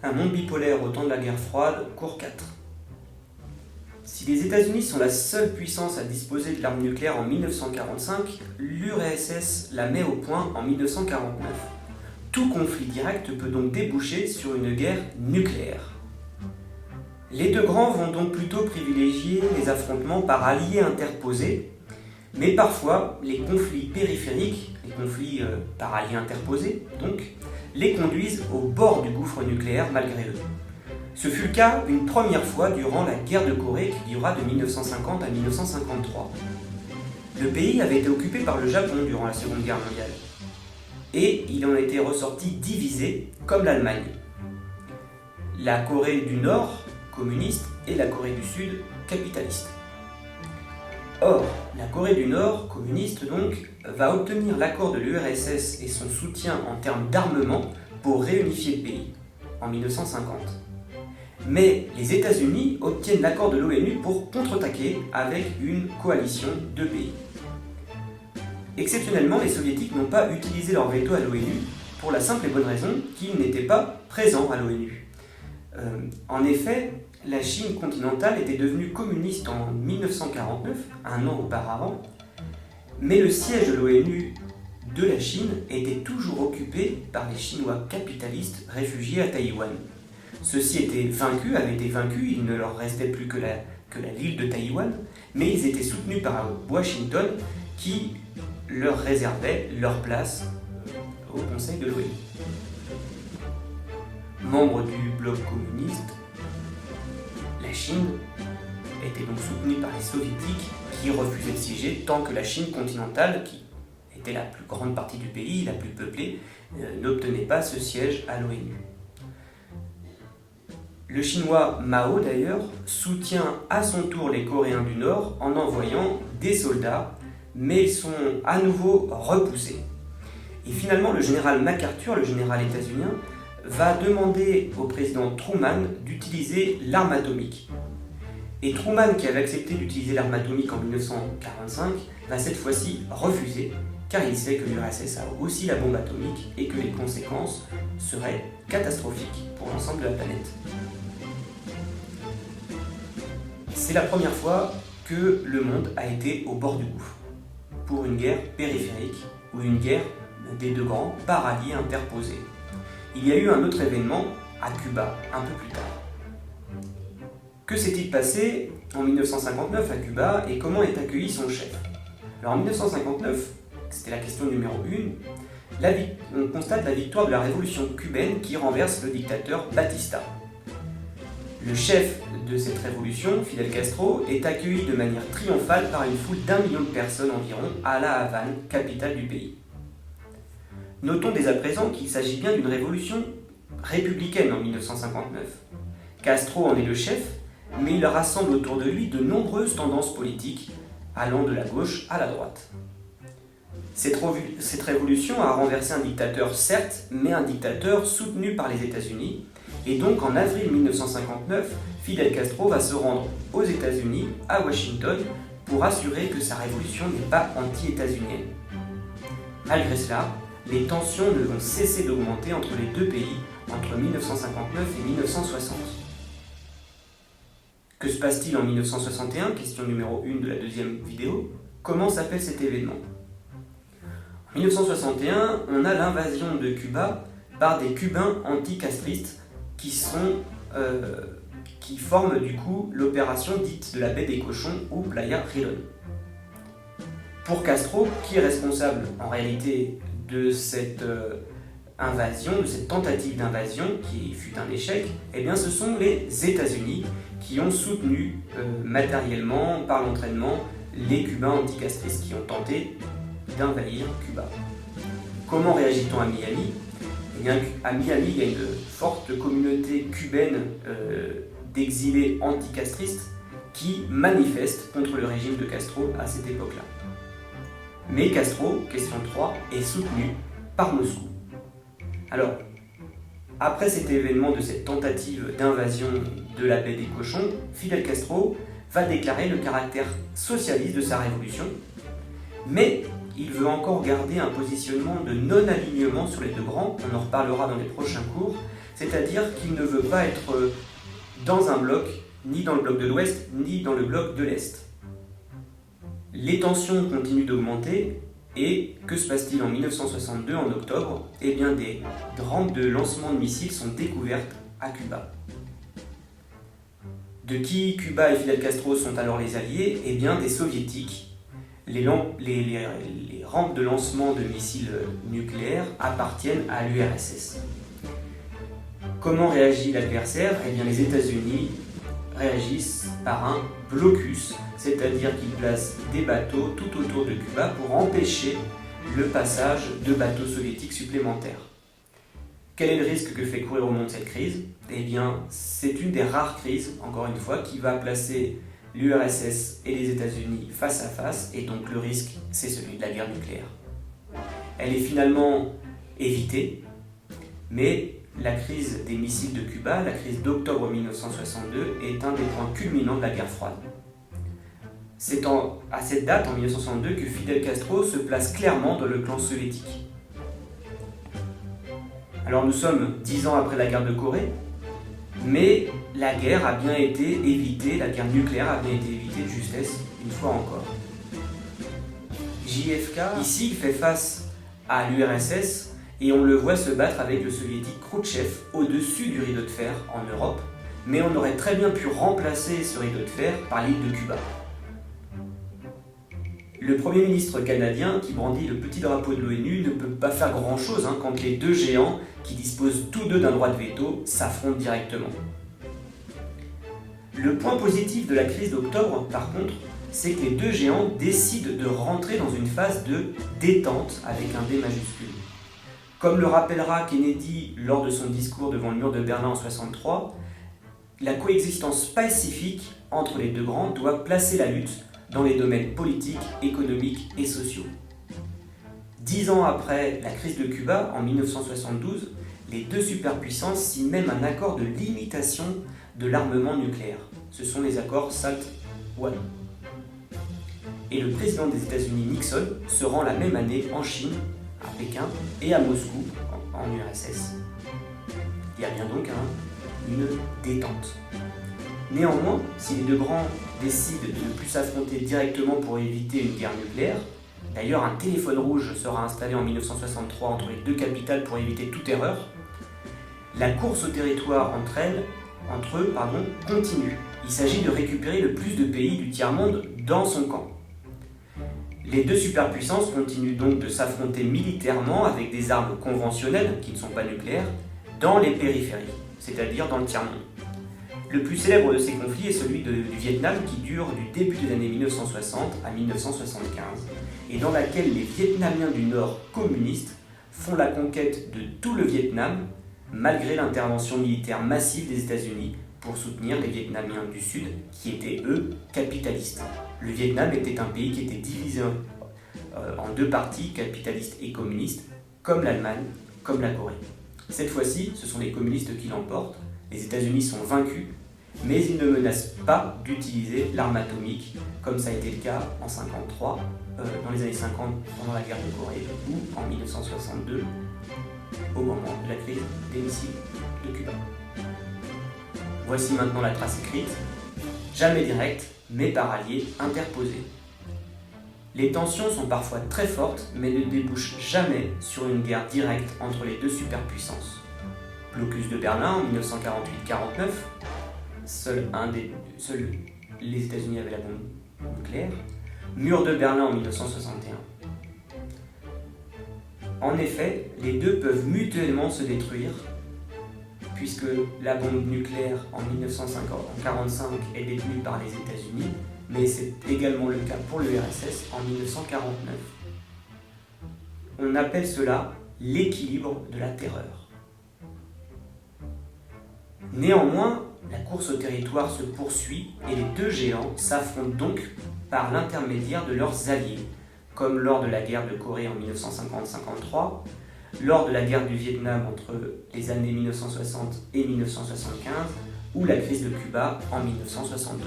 Un monde bipolaire au temps de la guerre froide, cours 4. Si les États-Unis sont la seule puissance à disposer de l'arme nucléaire en 1945, l'URSS la met au point en 1949. Tout conflit direct peut donc déboucher sur une guerre nucléaire. Les deux grands vont donc plutôt privilégier les affrontements par alliés interposés, mais parfois les conflits périphériques, les conflits par alliés interposés donc, les conduisent au bord du gouffre nucléaire malgré eux. Ce fut le cas une première fois durant la guerre de Corée qui dura de 1950 à 1953. Le pays avait été occupé par le Japon durant la Seconde Guerre mondiale, et il en était ressorti divisé comme l'Allemagne. La Corée du Nord, communiste, et la Corée du Sud, capitaliste. Or, la Corée du Nord, communiste donc, va obtenir l'accord de l'URSS et son soutien en termes d'armement pour réunifier le pays, en 1950. Mais les États-Unis obtiennent l'accord de l'ONU pour contre-attaquer avec une coalition de pays. Exceptionnellement, les Soviétiques n'ont pas utilisé leur veto à l'ONU pour la simple et bonne raison qu'ils n'étaient pas présents à l'ONU. En effet, la Chine continentale était devenue communiste en 1949, un an auparavant, mais le siège de l'ONU de la Chine était toujours occupé par les Chinois capitalistes réfugiés à Taïwan. Ceux-ci avaient été vaincus, il ne leur restait plus que l'île de Taïwan, mais ils étaient soutenus par Washington qui leur réservait leur place au Conseil de l'ONU. Membre du bloc communiste, la Chine était donc soutenue par les Soviétiques qui refusaient de siéger tant que la Chine continentale, qui était la plus grande partie du pays, la plus peuplée, n'obtenait pas ce siège à l'ONU. Le Chinois Mao, d'ailleurs, soutient à son tour les Coréens du Nord en envoyant des soldats, mais ils sont à nouveau repoussés. Et finalement, le général MacArthur, le général états-unien, va demander au président Truman d'utiliser l'arme atomique. Et Truman, qui avait accepté d'utiliser l'arme atomique en 1945, va cette fois-ci refuser, car il sait que l'URSS a aussi la bombe atomique et que les conséquences seraient catastrophiques pour l'ensemble de la planète. C'est la première fois que le monde a été au bord du gouffre, pour une guerre périphérique ou une guerre des deux grands par alliés interposés. Il y a eu un autre événement à Cuba, un peu plus tard. Que s'est-il passé en 1959 à Cuba et comment est accueilli son chef? Alors en 1959, c'était la question numéro 1, on constate la victoire de la révolution cubaine qui renverse le dictateur Batista. Le chef de cette révolution, Fidel Castro, est accueilli de manière triomphale par une foule d'1 million de personnes environ à La Havane, capitale du pays. Notons dès à présent qu'il s'agit bien d'une révolution républicaine en 1959. Castro en est le chef, mais il rassemble autour de lui de nombreuses tendances politiques, allant de la gauche à la droite. Cette révolution a renversé un dictateur, certes, mais un dictateur soutenu par les États-Unis, et donc en avril 1959, Fidel Castro va se rendre aux États-Unis, à Washington, pour assurer que sa révolution n'est pas anti-états-unienne. Malgré cela, les tensions ne vont cesser d'augmenter entre les deux pays entre 1959 et 1960. Que se passe-t-il en 1961? Question numéro 1 de la deuxième vidéo. Comment s'appelle cet événement? En 1961, on a l'invasion de Cuba par des Cubains anticastristes qui forment du coup l'opération dite de la baie des cochons ou Playa Rilón. Pour Castro, qui est responsable en réalité de cette invasion, de cette tentative d'invasion qui fut un échec, eh bien ce sont les États-Unis qui ont soutenu matériellement, par l'entraînement, les Cubains anticastristes qui ont tenté d'envahir Cuba. Comment réagit-on à Miami? Eh bien, à Miami, il y a une forte communauté cubaine d'exilés anticastristes qui manifestent contre le régime de Castro à cette époque-là. Mais Castro, question 3, est soutenu par Moscou. Alors, après cet événement de cette tentative d'invasion de la baie des cochons, Fidel Castro va déclarer le caractère socialiste de sa révolution, mais il veut encore garder un positionnement de non-alignement sur les deux grands, on en reparlera dans les prochains cours, c'est-à-dire qu'il ne veut pas être dans un bloc, ni dans le bloc de l'Ouest, ni dans le bloc de l'Est. Les tensions continuent d'augmenter, et que se passe-t-il en 1962, en octobre? Eh bien, des rampes de lancement de missiles sont découvertes à Cuba. De qui Cuba et Fidel Castro sont alors les alliés? Eh bien, des soviétiques. Les rampes de lancement de missiles nucléaires appartiennent à l'URSS. Comment réagit l'adversaire? Eh bien, les États-Unis réagissent par un blocus, c'est-à-dire qu'ils placent des bateaux tout autour de Cuba pour empêcher le passage de bateaux soviétiques supplémentaires. Quel est le risque que fait courir au monde cette crise? Eh bien, c'est une des rares crises, encore une fois, qui va placer l'URSS et les États-Unis face à face, et donc le risque, c'est celui de la guerre nucléaire. Elle est finalement évitée, mais la crise des missiles de Cuba, la crise d'octobre 1962, est un des points culminants de la guerre froide. C'est à cette date, en 1962, que Fidel Castro se place clairement dans le clan soviétique. Alors nous sommes 10 ans après la guerre de Corée, mais la guerre a bien été évitée, la guerre nucléaire a bien été évitée de justesse, une fois encore. JFK, ici, il fait face à l'URSS, et on le voit se battre avec le soviétique Khrouchtchev au-dessus du rideau de fer en Europe, mais on aurait très bien pu remplacer ce rideau de fer par l'île de Cuba. Le Premier ministre canadien, qui brandit le petit drapeau de l'ONU, ne peut pas faire grand-chose quand les deux géants, qui disposent tous deux d'un droit de veto, s'affrontent directement. Le point positif de la crise d'octobre, par contre, c'est que les deux géants décident de rentrer dans une phase de détente avec un D majuscule. Comme le rappellera Kennedy lors de son discours devant le mur de Berlin en 1963, la coexistence pacifique entre les deux grands doit placer la lutte dans les domaines politiques, économiques et sociaux. 10 ans après la crise de Cuba, en 1972, les deux superpuissances signent même un accord de limitation de l'armement nucléaire. Ce sont les accords SALT-1. Et le président des États-Unis, Nixon, se rend la même année en Chine, à Pékin et à Moscou, en URSS. Il y a bien donc une détente. Néanmoins, si les deux grands décident de ne plus s'affronter directement pour éviter une guerre nucléaire, d'ailleurs un téléphone rouge sera installé en 1963 entre les deux capitales pour éviter toute erreur, la course au territoire entre eux continue. Il s'agit de récupérer le plus de pays du tiers-monde dans son camp. Les deux superpuissances continuent donc de s'affronter militairement avec des armes conventionnelles, qui ne sont pas nucléaires, dans les périphéries, c'est-à-dire dans le tiers-monde. Le plus célèbre de ces conflits est celui du Vietnam, qui dure du début des années 1960 à 1975, et dans laquelle les Vietnamiens du Nord communistes font la conquête de tout le Vietnam, malgré l'intervention militaire massive des États-Unis pour soutenir les Vietnamiens du Sud, qui étaient, eux, capitalistes. Le Vietnam était un pays qui était divisé en deux parties, capitalistes et communistes, comme l'Allemagne, comme la Corée. Cette fois-ci, ce sont les communistes qui l'emportent, les États-Unis sont vaincus, mais ils ne menacent pas d'utiliser l'arme atomique, comme ça a été le cas en 1953, dans les années 50, pendant la guerre de Corée, ou en 1962, au moment de la crise des missiles de Cuba. Voici maintenant la trace écrite, jamais directe, mais par alliés interposés. Les tensions sont parfois très fortes, mais ne débouchent jamais sur une guerre directe entre les deux superpuissances. Blocus de Berlin en 1948-49, seuls les États-Unis avaient la bombe nucléaire. Mur de Berlin en 1961. En effet, les deux peuvent mutuellement se détruire, puisque la bombe nucléaire en 1945 est détenue par les États-Unis, mais c'est également le cas pour l'URSS en 1949. On appelle cela l'équilibre de la terreur. Néanmoins, la course au territoire se poursuit et les deux géants s'affrontent donc par l'intermédiaire de leurs alliés, comme lors de la guerre de Corée en 1950-53, lors de la guerre du Vietnam entre les années 1960 et 1975, ou la crise de Cuba en 1962.